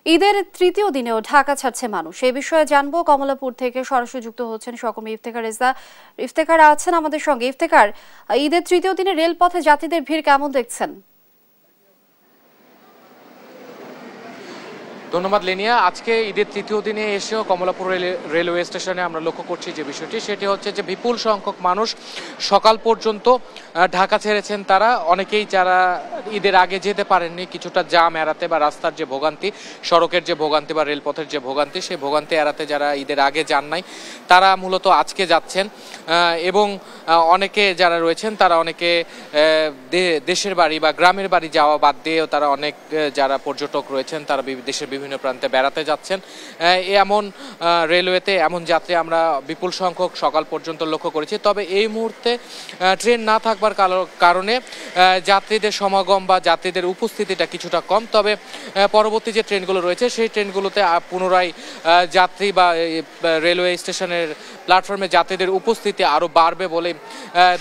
ঈদের তৃতীয় দিনেও ঢাকা ছাড়ছে মানুষ। এই বিষয়ে জানবো, কমলাপুর থেকে সরাসরি যুক্ত হচ্ছেন সহকর্মী ইফতেখার রেজা। ইফতেখার আছেন আমাদের সঙ্গে। ইফতেখার, ঈদের তৃতীয় দিনে রেলপথে যাত্রীদের ভিড় কেমন দেখছেন? ধন্যবাদ লেনিয়া। আজকে ঈদের তৃতীয় দিনে এসেও কমলাপুর রেলওয়ে স্টেশনে আমরা লক্ষ্য করছি যে বিষয়টি, সেটি হচ্ছে যে বিপুল সংখ্যক মানুষ সকাল পর্যন্ত ঢাকা ছেড়েছেন। তারা অনেকেই যারা ঈদের আগে যেতে পারেননি, কিছুটা জাম এড়াতে বা রাস্তার যে ভোগান্তি, সড়কের যে ভোগান্তি বা রেলপথের যে ভোগান্তি, সেই ভোগান্তি এড়াতে যারা ঈদের আগে যান নাই, তারা মূলত আজকে যাচ্ছেন। এবং অনেকে যারা রয়েছেন তারা অনেকে দেশের বাড়ি বা গ্রামের বাড়ি যাওয়া বাদ দিয়েও তারা অনেক যারা পর্যটক রয়েছেন তারা দেশের বিভিন্ন প্রান্তে বেড়াতে যাচ্ছেন। এমন রেলওয়েতে এমন যাত্রী আমরা বিপুল সংখ্যক সকাল পর্যন্ত লক্ষ্য করেছি। তবে এই মুহূর্তে ট্রেন না থাকবার কারণে যাত্রীদের সমাগম বা যাত্রীদের উপস্থিতিটা কিছুটা কম। তবে পরবর্তী যে ট্রেনগুলো রয়েছে সেই ট্রেনগুলোতে পুনরায় যাত্রী বা রেলওয়ে স্টেশনের প্ল্যাটফর্মে যাত্রীদের উপস্থিতি আরও বাড়বে বলে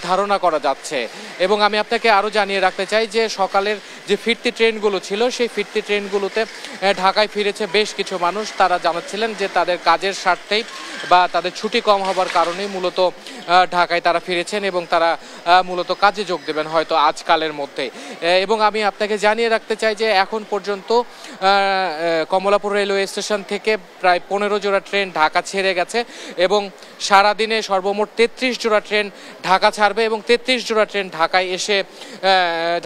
ধারণা করা যাচ্ছে। এবং আমি আপনাকে আরও জানিয়ে রাখতে চাই যে সকালের যে ফিরতি ট্রেনগুলো ছিল সেই ফিরতি ট্রেনগুলোতে ঢাকায় ফিরেছে বেশ কিছু মানুষ। তারা জানাচ্ছিলেন যে তাদের কাজের স্বার্থেই বা তাদের ছুটি কম হবার কারণেই মূলত ঢাকায় তারা ফিরেছেন এবং তারা মূলত কাজে যোগ দেবেন হয়তো আজকালের মধ্যে। এবং আমি আপনাকে জানিয়ে রাখতে চাই যে এখন পর্যন্ত কমলাপুর রেলওয়ে স্টেশন থেকে প্রায় 15 জোড়া ট্রেন ঢাকা ছেড়ে গেছে এবং সারাদিনে সর্বমোট 33 জোড়া ট্রেন ঢাকা ছাড়বে এবং 33 জোড়া ট্রেন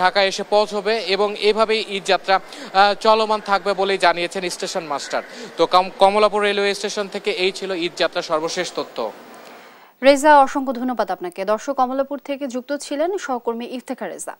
ঢাকায় এসে পৌঁছবে এবং এভাবেই ঈদ যাত্রা চলমান থাকবে বলেই জানিয়েছেন স্টেশন মাস্টার। তো কমলাপুর রেলওয়ে স্টেশন থেকে এই ছিল ঈদ যাত্রা সর্বশেষ তথ্য। রেজা, অসংখ্য ধন্যবাদ আপনাকে। দর্শক, কমলাপুর থেকে যুক্ত ছিলেন সহকর্মী ইফতেখার রেজা।